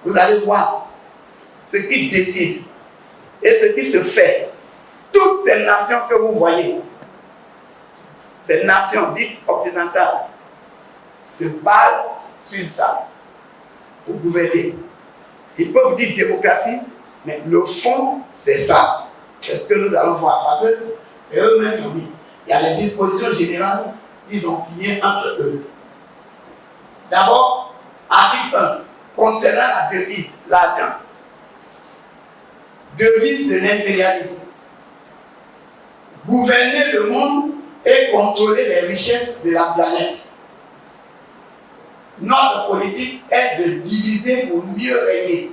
vous allez voir ce qui décide et ce qui se fait. Toutes ces nations que vous voyez, ces nations dites occidentales, se basent sur ça pour gouverner. Ils peuvent dire démocratie, mais le fond, c'est ça. C'est ce que nous allons voir. Parce que c'est eux-mêmes qui ont mis. Il y a les dispositions générales qu'ils ont signées entre eux. D'abord, article 1, concernant la devise, l'argent. Devise de l'impérialisme. Gouverner le monde et contrôler les richesses de la planète. Notre politique est de diviser pour mieux régner,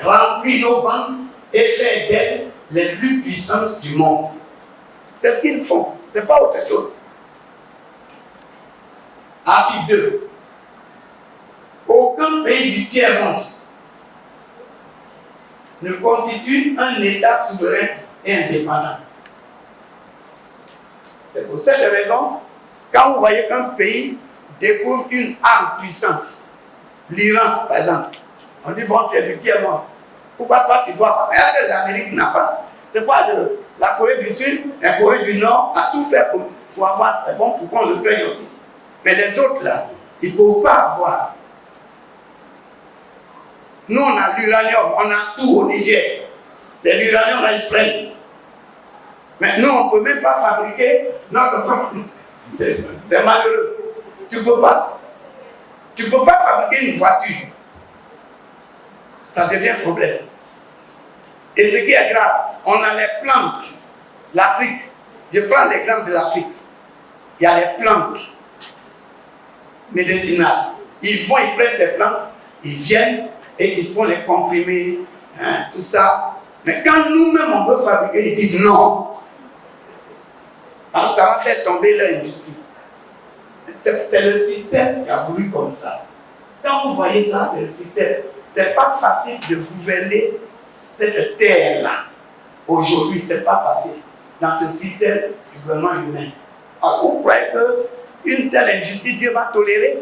remplir nos banques et faire d'elles les plus puissantes du monde. C'est ce qu'ils font, ce n'est pas autre chose. Article 2. Aucun pays du tiers-monde ne constitue un État souverain et indépendant. C'est pour cette raison, quand vous voyez qu'un pays découvre une arme puissante, l'Iran par exemple, on dit bon, tu es du tiers-monde. Pourquoi toi tu dois pas? L'Amérique n'a pas. C'est pas de la Corée du Sud, la Corée du Nord a tout fait pour avoir, c'est bon, pour qu'on le craigne aussi. Mais les autres là, ils ne peuvent pas avoir. Nous on a l'uranium, on a tout au Niger. C'est l'uranium là, ils prennent. Mais nous on ne peut même pas fabriquer notre propre. C'est malheureux. Tu ne peux pas. Tu ne peux pas fabriquer une voiture. Ça devient un problème. Et ce qui est grave, on a les plantes. L'Afrique, je prends l'exemple de l'Afrique. Il y a les plantes médicinales. Ils prennent ces plantes, ils viennent et ils font les comprimés, tout ça. Mais quand nous-mêmes on veut fabriquer, ils disent non. Alors ça va faire tomber leur industrie. C'est le système qui a voulu comme ça. Quand vous voyez ça, c'est le système. C'est pas facile de gouverner cette terre-là. Aujourd'hui, c'est pas facile. Dans ce système du gouvernement humain. Alors, vous croyez qu'une telle injustice, Dieu va tolérer?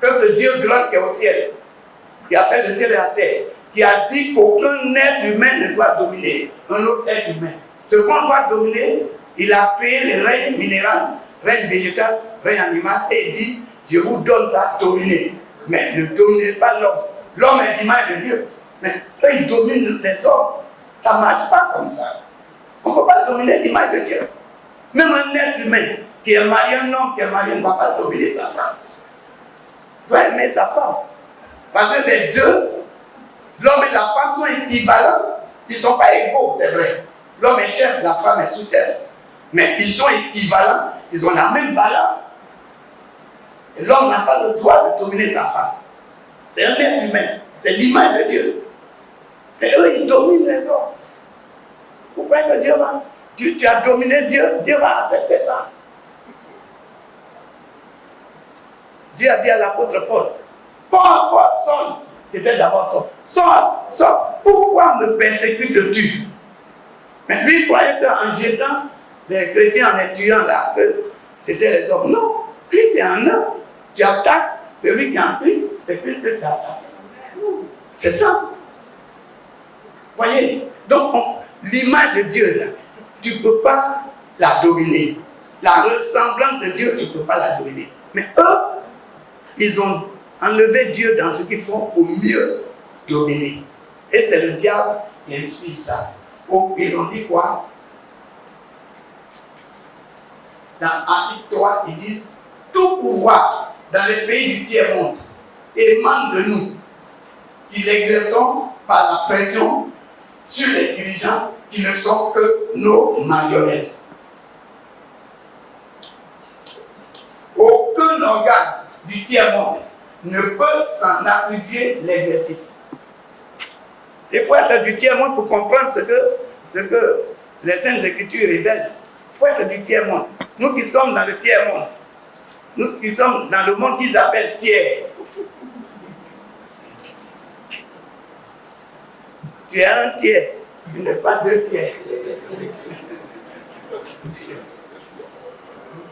Que ce Dieu grand qui est au ciel, qui a fait le ciel et la terre, qui a dit qu'aucun être humain ne doit dominer un autre être humain. Ce qu'on doit dominer, il a créé le règne minéral, règne végétal, règne animal, et il dit, je vous donne ça à dominer. Mais ne dominez pas l'homme. L'homme est l'image de Dieu. Mais eux, ils dominent les hommes. Ça ne marche pas comme ça. On ne peut pas dominer l'image de Dieu. Même un être humain qui est marié, un homme qui est marié ne va pas dominer sa femme. Il doit aimer sa femme. Parce que les deux, l'homme et la femme sont équivalents. Ils ne sont pas égaux, c'est vrai. L'homme est chef, la femme est sous-chef. Mais ils sont équivalents. Ils ont la même valeur. Et l'homme n'a pas le droit de dominer sa femme. C'est un être humain. C'est l'image de Dieu. Et eux, ils dominent les hommes. Vous croyez que Dieu va... Tu as dominé Dieu, Dieu va accepter ça. Dieu a dit à l'apôtre Paul, Paul, sonne. C'était d'abord sonne. Pourquoi me persécutes-tu? Mais lui, il croyait qu'en jetant les chrétiens, en les tuant là, que c'était les hommes. Non, Christ est en eux. Tu attaques celui qui est en Christ, c'est Christ que tu attaques. C'est ça. Voyez, donc l'image de Dieu, là, tu ne peux pas la dominer. La ressemblance de Dieu, tu ne peux pas la dominer. Mais eux, ils ont enlevé Dieu dans ce qu'ils font pour mieux dominer. Et c'est le diable qui inspire ça. Donc, ils ont dit quoi? Dans Article 3, ils disent tout pouvoir dans les pays du tiers-monde émane de nous, qui l'exerçons par la pression sur les dirigeants qui ne sont que nos marionnettes. Aucun organe du tiers-monde ne peut s'en attribuer l'exercice. Il faut être du tiers-monde pour comprendre ce que les Saintes Écritures révèlent. Il faut être du tiers-monde. Nous qui sommes dans le tiers-monde, nous qui sommes dans le monde qu'ils appellent tiers. Tu es un tiers, tu n'es pas deux tiers.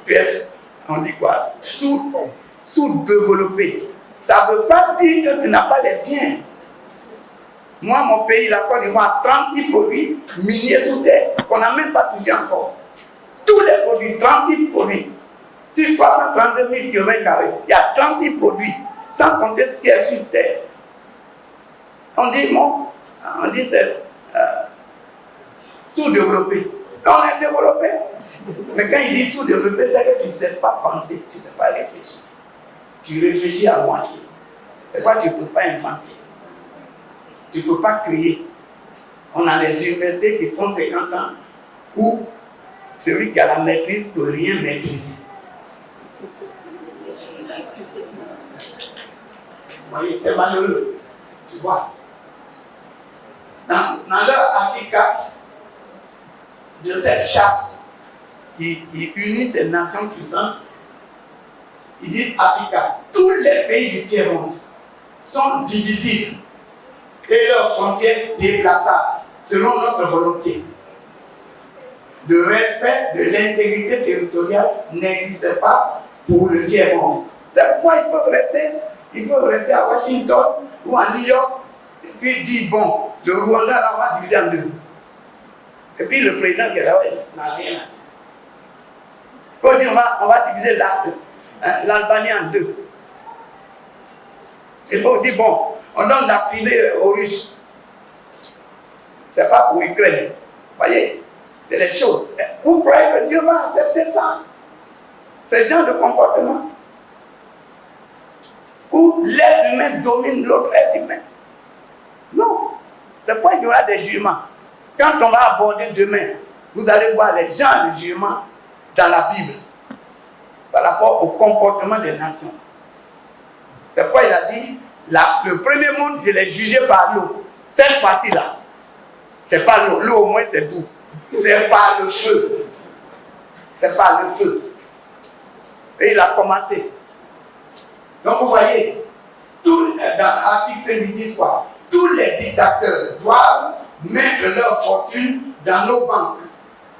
Tu es, on dit quoi? Sous-développé. Ça ne veut pas dire que tu n'as pas les biens. Moi, mon pays, la Côte d'Ivoire, 36 produits miniers sous terre qu'on n'a même pas touché encore. Tous les produits, 36 produits. Sur 332 000 km², il y a 36 produits, sans compter ce qui est sur terre. On dit c'est sous-développé. Quand on est développé, mais quand il dit sous-développé, c'est que tu ne sais pas penser, tu ne sais pas réfléchir. Tu réfléchis à moitié. C'est quoi tu ne peux pas inventer. Tu ne peux pas créer. On a des universités qui font 50 ans où celui qui a la maîtrise ne peut rien maîtriser. Vous voyez, c'est malheureux. Tu vois. Dans leur article 4 de cette charte qui unit ces nations puissantes, ils disent article 4, tous les pays du tiers-monde sont divisibles et leurs frontières déplaçables selon notre volonté. Le respect de l'intégrité territoriale n'existe pas pour le tiers-monde. C'est pourquoi ils peuvent rester à Washington ou à New York et puis dire, bon, le Rwanda là, on va diviser en deux. Et puis le président qui est là, n'a rien à dire. Il faut dire, on va diviser l'Albanie en deux. C'est pour dire, bon, on donne la privée aux Russes. C'est pas pour l'Ukraine. Vous voyez, c'est les choses. Vous croyez que Dieu va accepter ça? Ce genre de comportement où l'être humain domine l'autre être humain. Non. C'est pourquoi il y aura des jugements. Quand on va aborder demain, vous allez voir les genres de jugements dans la Bible par rapport au comportement des nations. C'est pourquoi il a dit, le premier monde, je l'ai jugé par l'eau. Cette fois-ci-là, c'est pas l'eau. L'eau au moins c'est doux. C'est par le feu. C'est par le feu. Et il a commencé. Donc vous voyez, dans l'article 5, ils disent quoi? Tous les dictateurs doivent mettre leur fortune dans nos banques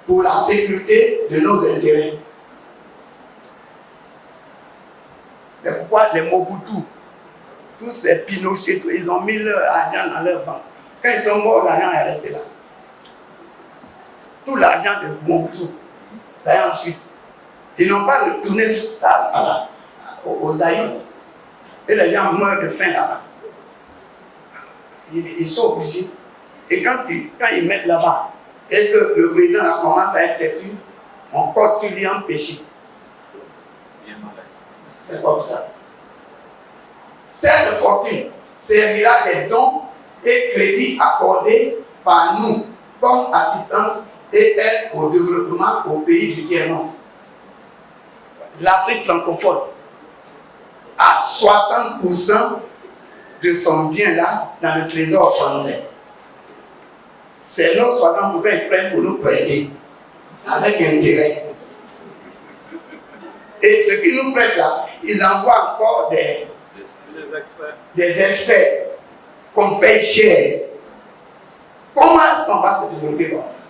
pour la sécurité de nos intérêts. C'est pourquoi les Mobutu, tous ces Pinochet, ils ont mis leur argent dans leur banque. Quand ils sont morts, l'argent est resté là. Tout l'argent de Mobutu, ça est en Suisse. Ils n'ont pas retourné ça aux Zaïre. Et les gens meurent de faim là-bas. Ils sont obligés. Et quand ils mettent là-bas, et que le président commence à être têtu, on compte sur lui en péché. C'est comme ça. Cette fortune servira des dons et crédits accordés par nous comme assistance et aide au développement au pays du tiers-monde. L'Afrique francophone a 60% de son bien là dans le trésor français. C'est nos 60% qu'ils prennent pour nous prêter avec intérêt. Et ce qu'ils nous prêtent là, ils envoient encore des experts qu'on paye cher. Comment est-ce qu'on va se développer comme ça?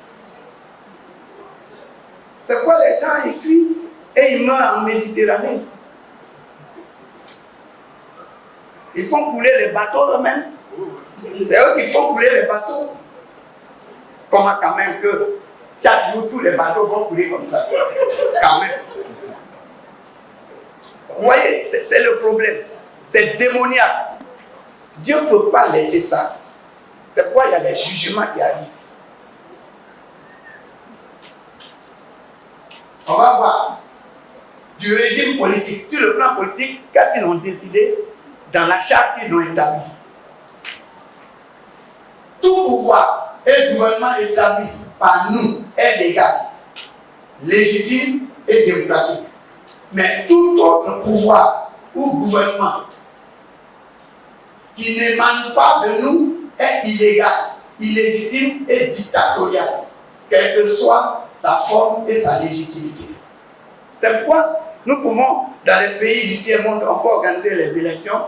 C'est quoi les gens ils fuient et ils meurent en Méditerranée? Ils font couler les bateaux eux-mêmes. C'est eux qui font couler les bateaux. Comment quand même que chaque jour tous les bateaux vont couler comme ça? Quand même. Vous voyez, c'est le problème. C'est démoniaque. Dieu ne peut pas laisser ça. C'est pourquoi il y a des jugements qui arrivent. On va voir du régime politique. Sur le plan politique, qu'est-ce qu'ils ont décidé dans la charte qu'ils ont établie? Tout pouvoir et gouvernement établi par nous est légal, légitime et démocratique. Mais tout autre pouvoir ou gouvernement qui n'émane pas de nous est illégal, illégitime et dictatorial, quelle que soit sa forme et sa légitimité. C'est pourquoi nous pouvons, dans les pays du tiers-monde, on peut organiser les élections.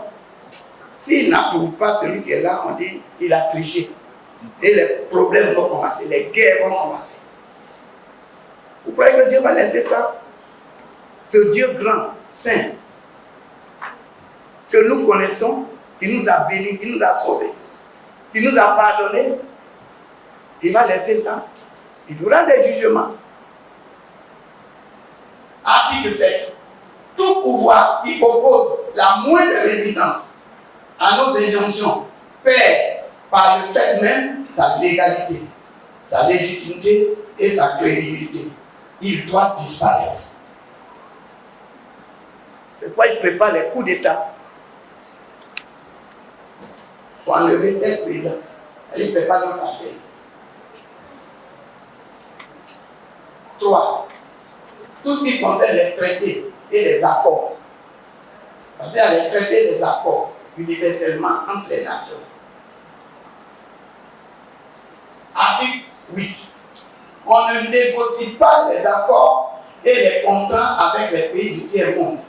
S'il n'approuve pas celui qui est là, on dit qu'il a triché. Et les problèmes vont commencer, les guerres vont commencer. Vous croyez que Dieu va laisser ça? Ce Dieu grand, saint, que nous connaissons, qui nous a bénis, qui nous a sauvés. qui nous a pardonné, il va laisser ça. Il y aura des jugements. Article 7. Tout pouvoir qui oppose la moindre résidence à nos injonctions perd par le fait même sa légalité, sa légitimité et sa crédibilité. Il doit disparaître. C'est pourquoi il prépare les coups d'État pour enlever tel président. Il ne fait pas notre affaire. 3. Tout ce qui concerne les traités et les accords. Parce qu'il y a les traités et les accords universellement entre les nations. Article 8. On ne négocie pas les accords et les contrats avec les pays du tiers-monde.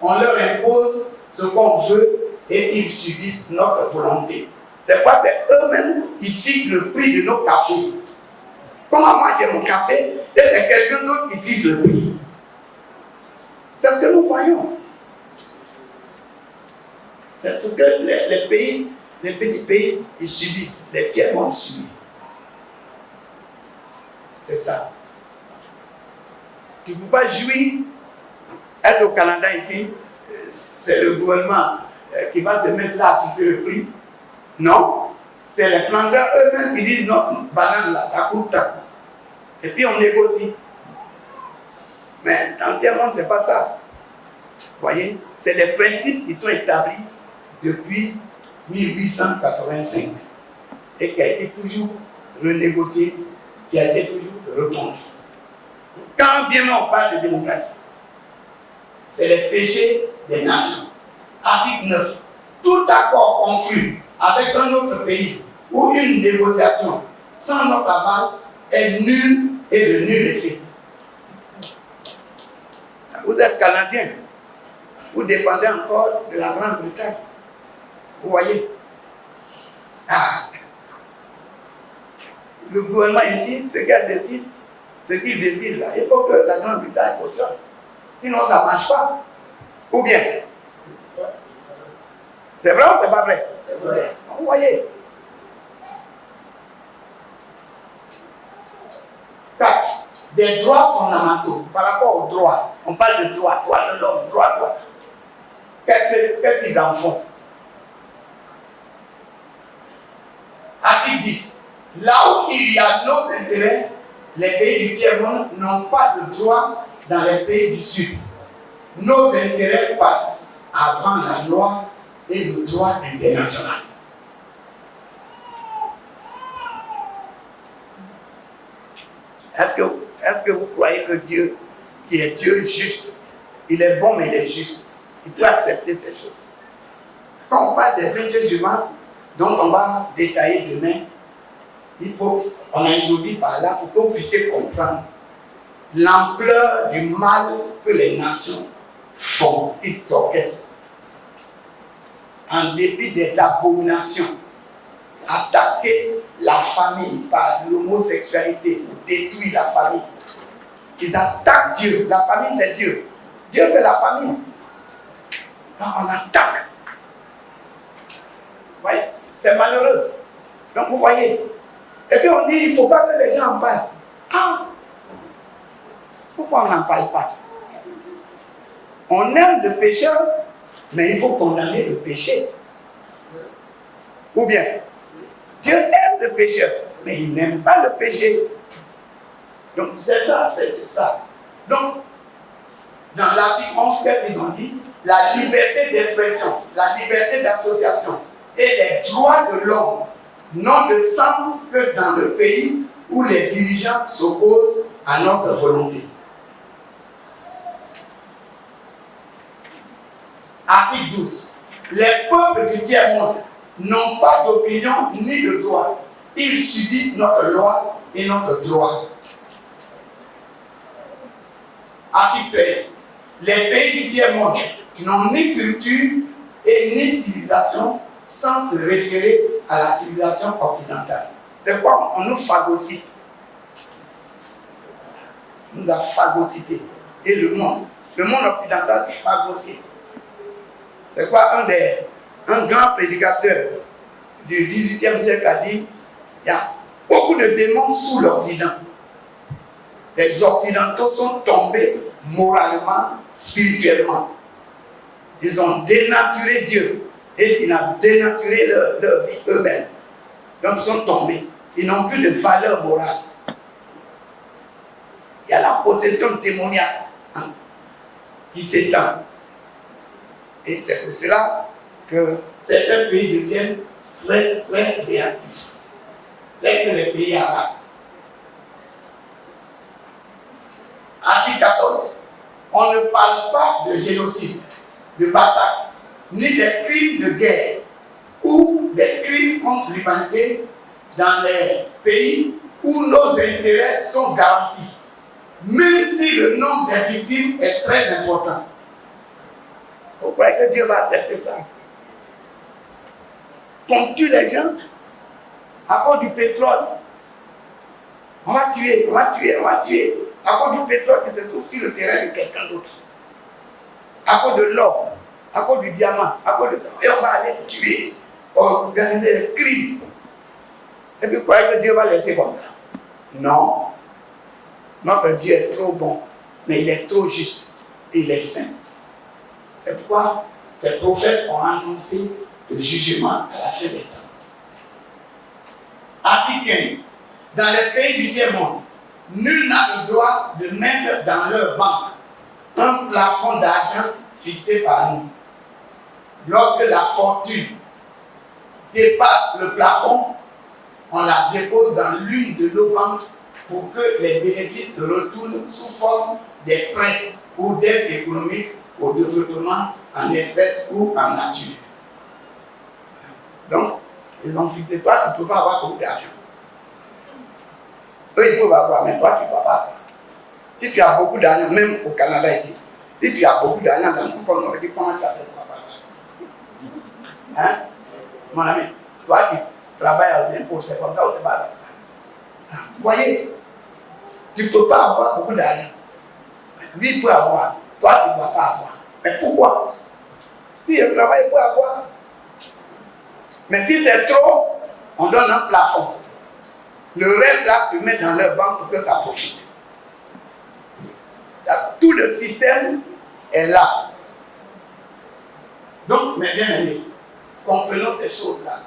On leur impose ce qu'on veut et ils subissent notre volonté. C'est quoi? C'est eux-mêmes qui fixent le prix de nos cafés. Comment moi j'ai mon café et c'est quelqu'un d'autre qui fixe le prix. C'est ce que nous voyons. C'est ce que les petits pays, ils subissent, les tiers-mondes subissent. C'est ça. Tu ne peux pas jouir. Est-ce au Canada ici, c'est le gouvernement qui va se mettre là à fixer le prix? Non. C'est les planteurs eux-mêmes qui disent non, banane là, ça coûte tant. Et puis on négocie. Mais dans le tiers-monde, ce n'est pas ça. Vous voyez, c'est les principes qui sont établis depuis 1885 et qui a été toujours renégocié, qui a été toujours reconduit. Quand bien on parle de démocratie, c'est les péchés des nations. Article 9. Tout accord conclu avec un autre pays ou une négociation sans notre aval est nul et de nul effet. Vous êtes Canadien, vous dépendez encore de la Grande-Bretagne. Vous voyez? Le gouvernement ici, ce qu'il décide là, il faut que la Grande-Bretagne fonctionne. Sinon, ça ne marche pas. Ou bien? C'est vrai ou c'est pas vrai? C'est vrai. Vous voyez? 4. Des droits fondamentaux par rapport aux droits. On parle de droits de l'homme, droits. Qu'est-ce qu'ils en font? Article 10. Là où il y a nos intérêts, les pays du tiers-monde n'ont pas de droits dans les pays du Sud. Nos intérêts passent avant la loi et le droit international. Est-ce que vous croyez que Dieu, qui est Dieu juste, il est bon mais il est juste, il peut accepter ces choses? Quand on parle des 22 jugements dont on va détailler demain, on a introduit par là pour que vous puissiez comprendre l'ampleur du mal que les nations font, qui s'orchestrent, en dépit des abominations, attaquer la famille par l'homosexualité pour détruire la famille. Ils attaquent Dieu. La famille, c'est Dieu. Dieu, c'est la famille. Donc, on attaque. Vous voyez, c'est malheureux. Donc, vous voyez. Et puis, on dit, il ne faut pas que les gens en parlent. Ah! Pourquoi on n'en parle pas? On aime le pécheur, mais il faut condamner le péché. Ou bien, Dieu aime le pécheur, mais il n'aime pas le péché. Donc c'est ça, c'est ça. Donc, dans l'article 11, qu'est-ce qu'ils ont dit? La liberté d'expression, la liberté d'association et les droits de l'homme n'ont de sens que dans le pays où les dirigeants s'opposent à notre volonté. Article 12. Les peuples du tiers-monde n'ont pas d'opinion ni de droit. Ils subissent notre loi et notre droit. Article 13. Les pays du tiers-monde n'ont ni culture et ni civilisation sans se référer à la civilisation occidentale. C'est quoi? On nous phagocyte. On nous a phagocyté. Et le monde occidental phagocyte. C'est quoi un grand prédicateur du XVIIIe siècle a dit, il y a beaucoup de démons sous l'Occident. Les Occidentaux sont tombés moralement, spirituellement. Ils ont dénaturé Dieu et ils ont dénaturé leur vie eux-mêmes. Donc ils sont tombés. Ils n'ont plus de valeur morale. Il y a la possession démoniaque qui s'étend. Et c'est pour cela que certains pays deviennent très, très réactifs. Tels que les pays arabes. Article 14. On ne parle pas de génocide, de massacre, ni des crimes de guerre ou des crimes contre l'humanité dans les pays où nos intérêts sont garantis, même si le nombre des victimes est très important. Vous croyez que Dieu va accepter ça? On tue les gens à cause du pétrole. On va tuer, on va tuer, on va tuer. À cause du pétrole qui se trouve sur le terrain de quelqu'un d'autre. À cause de l'or, à cause du diamant, à cause de ça. Et on va aller tuer, organiser des crimes. Et puis vous croyez que Dieu va laisser comme ça? Non. Notre Dieu est trop bon, mais il est trop juste. Et il est saint. C'est pourquoi ces prophètes ont annoncé le jugement à la fin des temps. Article 15. Dans les pays du tiers-monde, nul n'a le droit de mettre dans leur banque un plafond d'argent fixé par nous. Lorsque la fortune dépasse le plafond, on la dépose dans l'une de nos banques pour que les bénéfices se retournent sous forme des prêts ou d'aides économiques au développement en espèces ou en nature. Donc, ils ont fixé, toi, tu ne peux pas avoir beaucoup d'argent. Eux, ils peuvent avoir, mais toi, tu ne peux pas avoir. Si tu as beaucoup d'argent, même au Canada ici, si tu as beaucoup d'argent dans ton compte, on va dire comment tu as fait pour avoir ça. Hein? Mon ami, toi qui travailles aux impôts, c'est comme ça ou c'est pas comme ça. Vous voyez, tu ne peux pas avoir beaucoup d'argent. Lui, il peut avoir, toi, tu ne dois pas avoir. Mais pourquoi? Si il travaille, il peut avoir. Mais si c'est trop, on donne un plafond. Le reste là, tu mets dans leur banque pour que ça profite. Là, tout le système est là. Donc, mes bien-aimés, comprenons ces choses-là.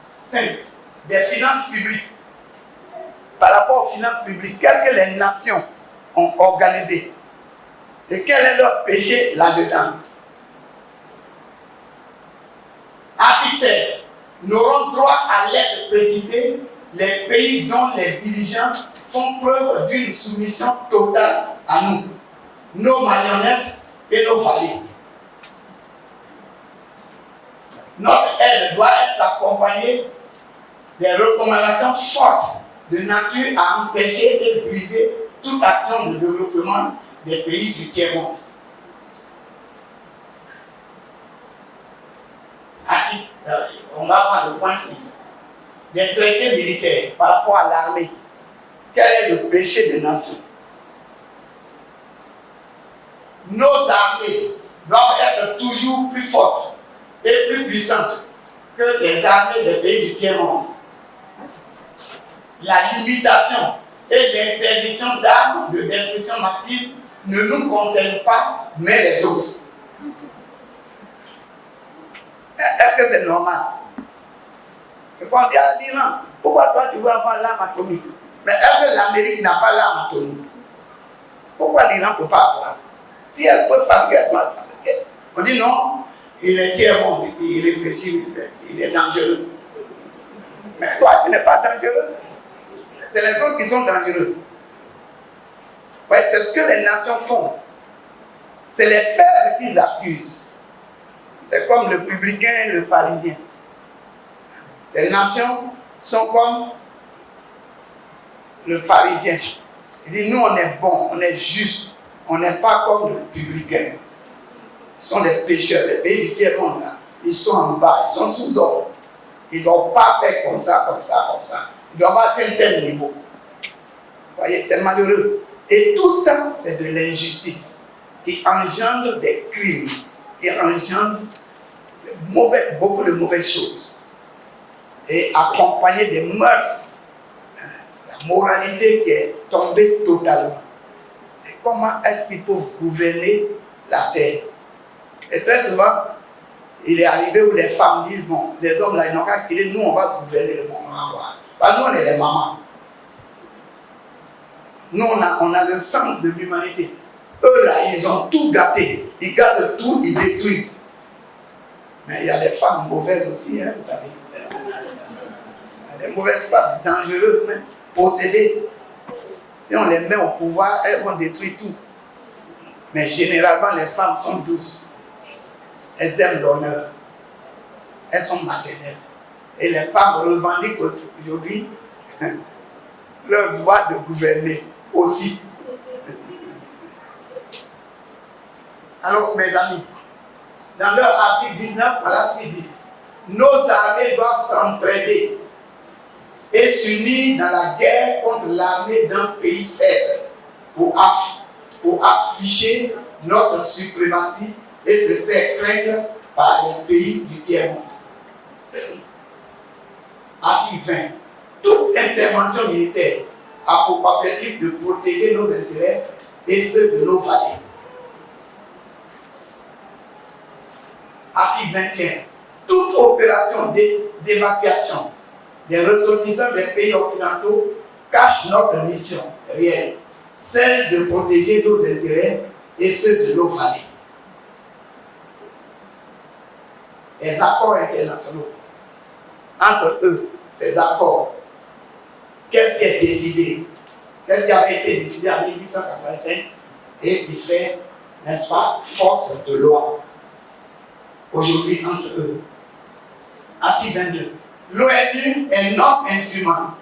5. Des finances publiques. Par rapport aux finances publiques, qu'est-ce que les nations ont organisé? Et quel est leur péché là-dedans? Article 16. N'auront droit à l'aide précitée les pays dont les dirigeants font preuve d'une soumission totale à nous, nos marionnettes et nos valets. Notre aide doit être accompagnée des recommandations fortes de nature à empêcher et briser toute action de développement des pays du tiers-monde. On va voir le point 6. Des traités militaires par rapport à l'armée. Quel est le péché des nations? Nos armées doivent être toujours plus fortes et plus puissantes que les armées des pays du tiers-monde. La limitation et l'interdiction d'armes de destruction massive ne nous concernent pas, mais les autres. Est-ce que c'est normal? C'est qu'on dit à l'Iran, pourquoi toi tu veux avoir l'arme atomique? Mais est-ce que l'Amérique n'a pas l'arme atomique? Pourquoi l'Iran ne peut pas avoir? Si elle peut fabriquer, elle doit fabriquer. On dit non, il est tiers-monde, il réfléchit, il est dangereux. Mais toi tu n'es pas dangereux. C'est les autres qui sont dangereux. Ouais, c'est ce que les nations font. C'est les faibles qu'ils accusent. C'est comme le publicain et le pharisien. Les nations sont comme le pharisien. Il dit, nous on est bons, on est justes, on n'est pas comme le publicain. Ils sont des pécheurs, les pays du tiers-monde là. Ils sont en bas, ils sont sous ordre. Ils ne doivent pas faire comme ça, comme ça, comme ça. Ils doivent atteindre tel niveau. Vous voyez, c'est malheureux. Et tout ça, c'est de l'injustice qui engendre des crimes, qui engendre beaucoup de mauvaises choses. et accompagné des mœurs, la moralité qui est tombée totalement. Et comment est-ce qu'ils peuvent gouverner la terre? Et très souvent, il est arrivé où les femmes disent, bon, les hommes là, ils n'ont qu'à quitter, nous on va gouverner le monde. Parce que nous on est les mamans. Nous on a le sens de l'humanité. Eux là, ils ont tout gâté. Ils gâtent tout, ils détruisent. Mais il y a des femmes mauvaises aussi, hein, vous savez. Il y a des mauvaises femmes, dangereuses même, possédées. Si on les met au pouvoir, elles vont détruire tout. Mais généralement, les femmes sont douces. Elles aiment l'honneur. Elles sont maternelles. Et les femmes revendiquent aujourd'hui leur droit de gouverner aussi. Alors, mes amis, dans leur article 19, voilà ce qu'ils disent. Nos armées doivent s'entraider et s'unir dans la guerre contre l'armée d'un pays faible pour afficher notre suprématie et se faire craindre par les pays du tiers-monde. Article 20. Toute intervention militaire a pour objectif de protéger nos intérêts et ceux de nos vallées. Article 21. Toute opération d'évacuation des ressortissants des pays occidentaux cache notre mission réelle, celle de protéger nos intérêts et ceux de nos vallées. Les accords internationaux, entre eux, ces accords, qu'est-ce qui est décidé? Qu'est-ce qui avait été décidé en 1885 et qui fait, n'est-ce pas, force de loi aujourd'hui entre eux? Article 22. L'ONU est notre instrument.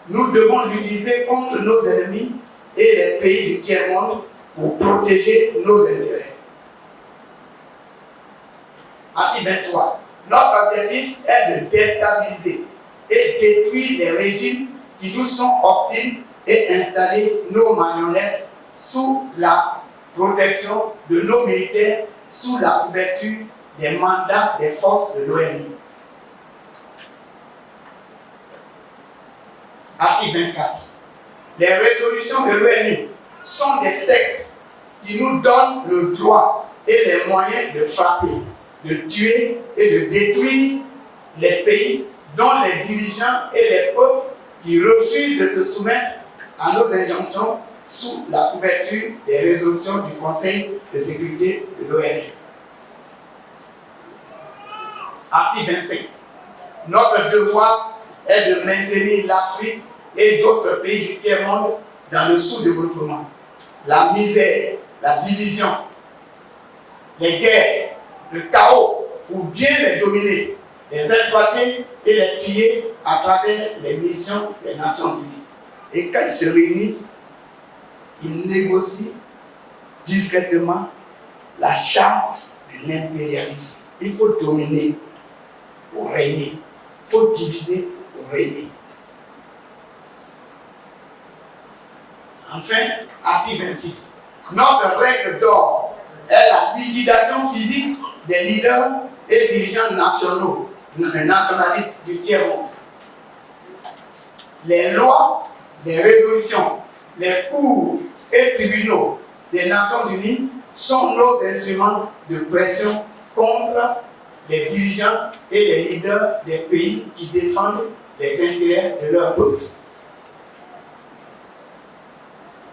Nous devons l'utiliser contre nos ennemis et les pays du tiers-monde pour protéger nos intérêts. Article 23. Notre objectif est de déstabiliser et détruire les régimes qui nous sont hostiles et installer nos marionnettes sous la protection de nos militaires, sous la couverture des mandats des forces de l'ONU. Article 24. Les résolutions de l'ONU sont des textes qui nous donnent le droit et les moyens de frapper, de tuer et de détruire les pays dont les dirigeants et les peuples qui refusent de se soumettre à nos injonctions sous la couverture des résolutions du Conseil de sécurité de l'ONU. Article 25. Notre devoir est de maintenir l'Afrique et d'autres pays du tiers-monde dans le sous-développement, la misère, la division, les guerres, le chaos, ou bien les dominer, les exploiter et les piller à travers les missions des Nations Unies. Et quand ils se réunissent, ils négocient discrètement la charte de l'impérialisme. Il faut dominer pour régner. Il faut diviser pour régner. Enfin, article 26. Notre règle d'or est la liquidation physique des leaders et dirigeants nationaux, nationalistes du tiers-monde. Les lois, les résolutions, les cours et tribunaux des Nations Unies sont nos instruments de pression contre les dirigeants et les leaders des pays qui défendent les intérêts de leur peuple.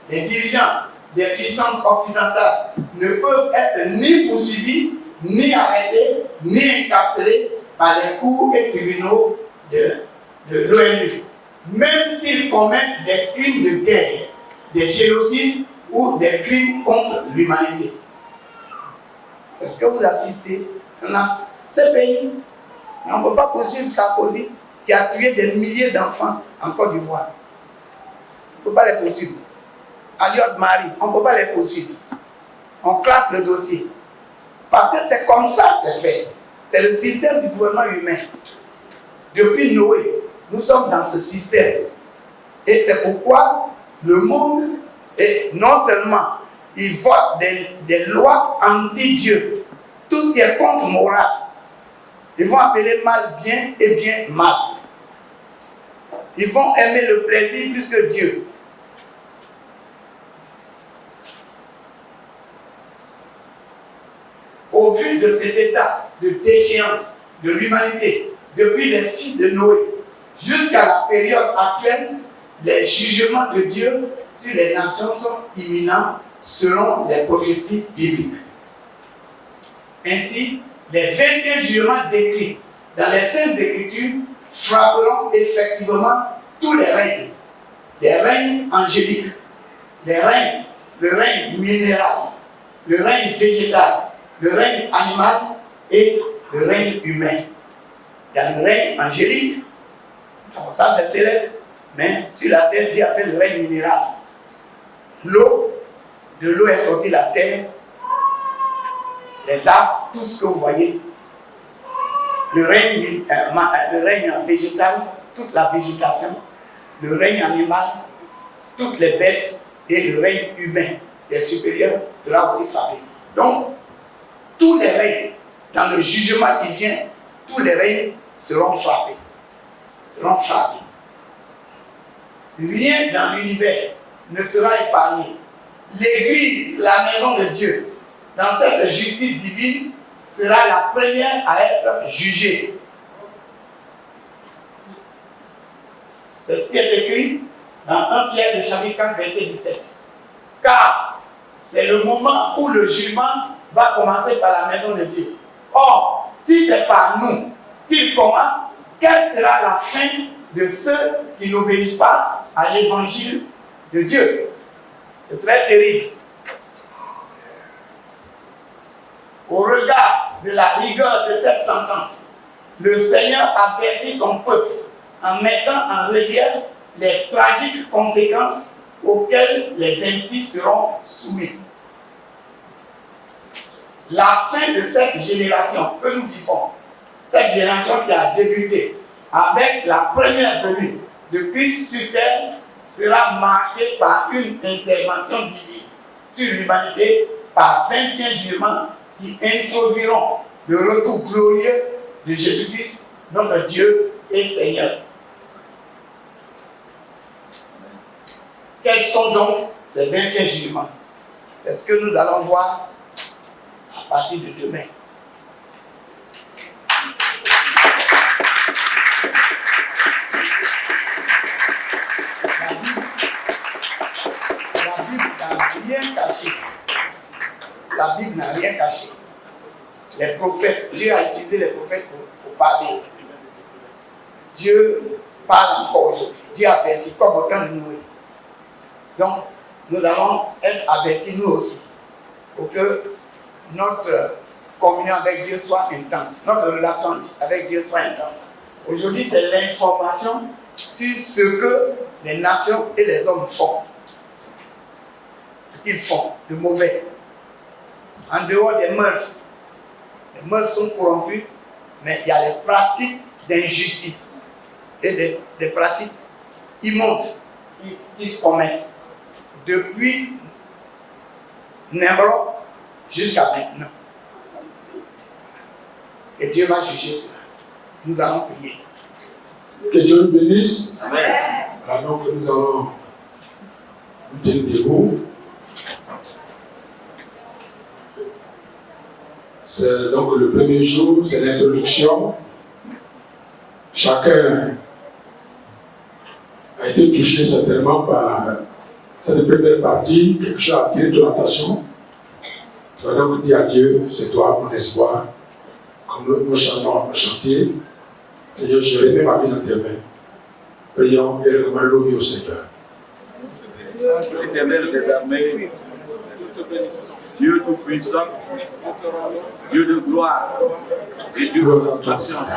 Les dirigeants des puissances occidentales ne peuvent être ni poursuivis, ni arrêtés, ni incarcérés par les cours et tribunaux de l'ONU, même s'ils commettent des crimes de guerre, des génocides ou des crimes contre l'humanité. C'est ce que vous assistez dans ces pays. On ne peut pas poursuivre Sarkozy qui a tué des milliers d'enfants en Côte d'Ivoire. On ne peut pas les poursuivre. Aliot Marie, on ne peut pas les poursuivre. On classe le dossier. Parce que c'est comme ça que c'est fait. C'est le système du gouvernement humain. Depuis Noé, nous sommes dans ce système. Et c'est pourquoi le monde, est, non seulement il vote des lois anti-Dieu, tout ce qui est contre moral, ils vont appeler mal bien et bien mal. Ils vont aimer le plaisir plus que Dieu. Au vu de cet état de déchéance de l'humanité, depuis les fils de Noé jusqu'à la période actuelle, les jugements de Dieu sur les nations sont imminents selon les prophéties bibliques. Ainsi, les 21 jugements décrits dans les Saintes Écritures frapperont effectivement tous les règnes angéliques, le règne minéral, le règne végétal, le règne animal et le règne humain. Il y a le règne angélique, ça c'est céleste, mais sur la terre, Dieu a fait le règne minéral. L'eau, de l'eau est sortie la terre, les arbres, tout ce que vous voyez. Le règne végétal, toute la végétation, le règne animal, toutes les bêtes et le règne humain des supérieurs sera aussi frappé. Donc, tous les règnes, dans le jugement qui vient, tous les règnes seront frappés. Rien dans l'univers ne sera épargné. L'Église, la maison de Dieu, dans cette justice divine, sera la première à être jugée. C'est ce qui est écrit dans 1 Pierre, le chapitre 4, verset 17. Car c'est le moment où le jugement va commencer par la maison de Dieu. Or, si c'est par nous qu'il commence, quelle sera la fin de ceux qui n'obéissent pas à l'évangile de Dieu? Ce serait terrible. Au regard de la rigueur de cette sentence, le Seigneur avertit son peuple en mettant en relief les tragiques conséquences auxquelles les impies seront soumis. La fin de cette génération que nous vivons, cette génération qui a débuté avec la première venue de Christ sur terre, sera marquée par une intervention divine sur l'humanité par 21 jugements qui introduiront le retour glorieux de Jésus-Christ, notre Dieu et Seigneur. Quels sont donc ces 21 jugements? C'est ce que nous allons voir à partir de demain. La Bible n'a rien caché. La Bible n'a rien caché. Les prophètes, Dieu a utilisé les prophètes pour parler. Dieu parle encore aujourd'hui. Dieu avertit comme au temps de Noé. Donc, nous allons être avertis nous aussi pour que notre communion avec Dieu soit intense, notre relation avec Dieu soit intense. Aujourd'hui, c'est l'information sur ce que les nations et les hommes font. Ce qu'ils font de mauvais. En dehors des mœurs. Les mœurs sont corrompues, mais il y a les pratiques d'injustice et des pratiques immondes qui se commettent depuis Nimrod jusqu'à maintenant. Et Dieu va juger cela. Nous allons prier. Que Dieu nous bénisse. Amen. Alors que nous allons nous tenir debout. C'est donc le premier jour, c'est l'introduction. Chacun a été touché certainement par cette première partie, quelque chose a attiré ton attention. Tu vas donc dire à Dieu, c'est toi mon espoir. Comme nos chanteurs ont chanté, Seigneur, je remets ma vie dans tes mains. Prions et recommandons au Seigneur. Éternel des armées, Dieu tout-puissant, Dieu de gloire et Dieu de patience.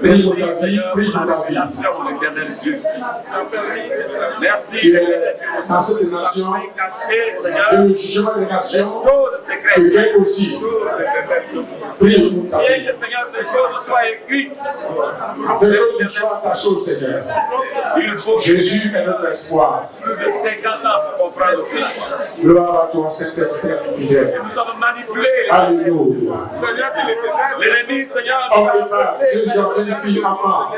Merci Seigneur pour la révélation, l'éternel Dieu. Merci dans cette nation, Seigneur, le jugement des nations, choses secrètes. que vient aussi. Prie pour ta vie. Et que Seigneur, ces choses soient écrites. Afin que tu sois attaché au Seigneur. Il faut Jésus est notre espoir. plus de 50 ans pour qu'on croire cela. Gloire à toi, Saint-Esprit fidèle. Nous sommes manipulés. Alléluia. Seigneur, l'ennemi, Seigneur, Homme et femme, Dieu, jeune fille, enfant.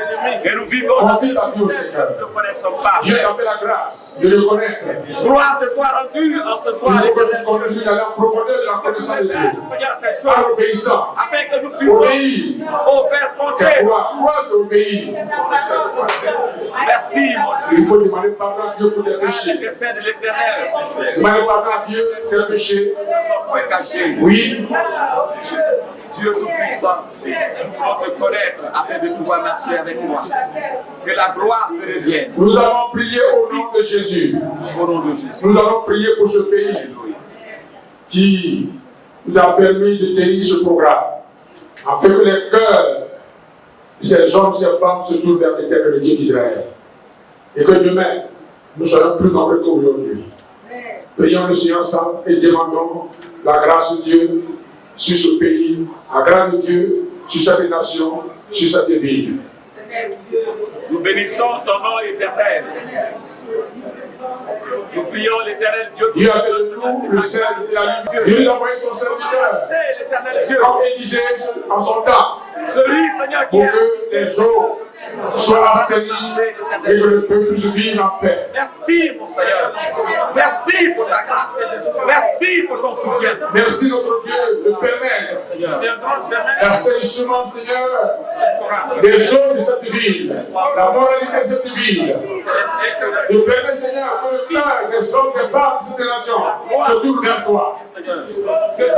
et nous vivons dans Confie ta vie au Seigneur. nous ne connaissons pas. Dieu t'a fait la grâce de le connaître. Gloire te soit rendue en ce Il soir. faut que tu continues d'aller en profondeur de la connaissance de Dieu. Seigneur, ces En choses, obéissant, afin que nous suivions obéis. au Père ton Dieu. C'est quoi? Crois au pays. Merci, mon Dieu. Il faut demander pardon à Dieu pour tes péchés. Que c'est de l'éternel. Demander pardon à Dieu pour tes péchés. Nous caché. Oui. Dieu Tout-Puissant, nous voulons te connaître afin de pouvoir marcher avec moi. Que la gloire te revienne. Nous allons prier au nom de Jésus. Au nom de Jésus. Nous allons prier pour ce pays qui nous a permis de tenir ce programme, afin que les cœurs de ces hommes, ces femmes se tournent vers l'éternel Dieu d'Israël. Et que demain, nous serons plus nombreux qu'aujourd'hui. Prions le Seigneur ensemble et demandons la grâce de Dieu sur ce pays, la grâce de Dieu sur cette nation, sur cette ville. Nous bénissons ton nom éternel. Nous prions l'éternel Dieu. Dieu a fait de nous le sel et la lumière. Dieu nous a envoyé son serviteur, L'éternel Dieu. comme Élisée en son temps, Celui, Seigneur, qui pour est. que les eaux soient assainis et que le peuple vive en paix. Merci, mon Seigneur. Merci pour ta grâce. Merci pour ton soutien. Merci notre Dieu de permettre l'assainissement, Seigneur, des eaux de cette ville, la moralité de cette ville. De permettre, Seigneur, que le cœur des hommes, des femmes de cette nation se tourne vers toi.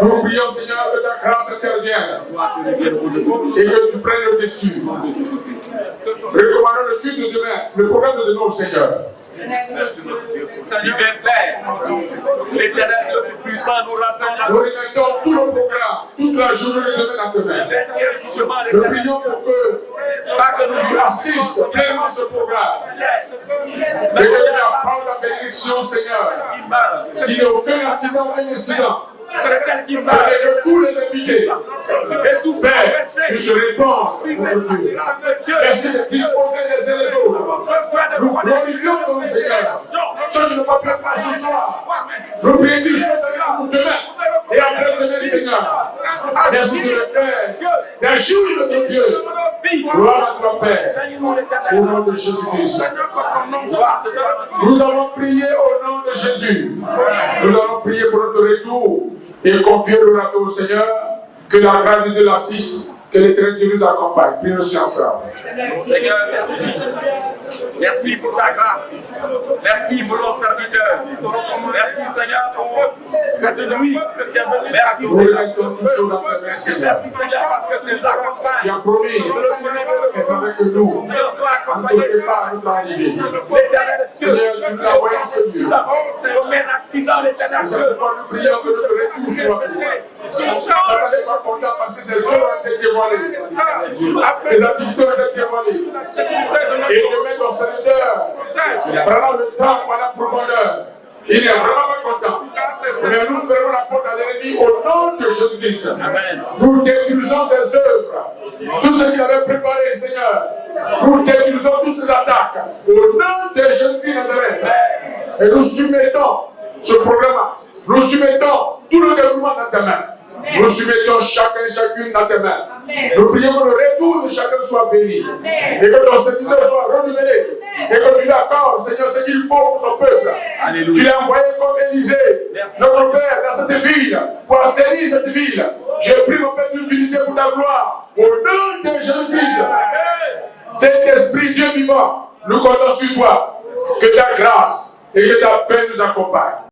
Nous prions, Seigneur, que ta grâce intervienne et que tu prennes le dessus. Recommandons le culte de demain, le programme de demain au Seigneur. Divin Père, l'éternel Dieu Tout-Puissant nous rassemble. Nous remettons tout le programme, toute la journée de demain à demain. Nous prions pour que tu assistes pleinement à ce programme. Et que tu apprends la bénédiction, Seigneur. Qu'il n'y ait aucun accident, aucun incident. Et que tous les invités, Père, nous se répandent, notre Dieu. Merci de disposer les uns les autres. Nous glorifions ton Seigneur. Je ne pas faire ce soir. Nous prions du chemin pour demain et après-demain, Seigneur. Merci de le faire. D'agir notre Dieu. Gloire à toi, Père. Au nom de Jésus-Christ. Nous allons prier au nom de Jésus. Nous allons prier pour notre retour et confier le radeau au Seigneur. Que la grâce de Dieu l'assiste. Que l'Éternel Dieu nous accompagne. Prions aussi ensemble. Seigneur, merci. Merci pour ta grâce. Merci pour nos serviteurs. Merci Seigneur pour cette nuit. Merci Seigneur. Merci Seigneur parce que tu nous accompagnes. Tu as promis d'être avec nous. En tout départ, nous arrivés. Seigneur, tu nous as envoyé en ce lieu. Aucun accident, l'éternel Dieu. Nous prions que notre retour soit pour ça n'est pas content parce que ces œuvres ont été dévoilées. Les activités ont été dévoilées. Et demain, ton serviteur prendra le temps pour la profondeur. Il est vraiment pas content. Mais nous ferons la porte à l'ennemi au nom de Jésus-Christ. Nous détruisons ses œuvres. Tout ce qu'il avait préparé, Seigneur. Nous détruisons toutes ces attaques. Au nom de Jésus-Christ. Et nous soumettons ce programme. Nous soumettons tout le développement dans tes mains. Nous soumettons chacun et chacune dans tes mains. Nous prions que le retour de chacun soit béni. Et que ton serviteur soit renouvelé. Et que tu l'accordes, Seigneur, ce qu'il faut pour son peuple. Alléluia. Tu l'as envoyé comme Élisée, notre Père, dans cette ville, pour assainir cette ville. Je prie, mon Père, de l'utiliser pour ta gloire. Au nom de Jésus-Christ. Saint-Esprit, Dieu vivant, nous comptons sur toi. Que ta grâce et que ta paix nous accompagnent.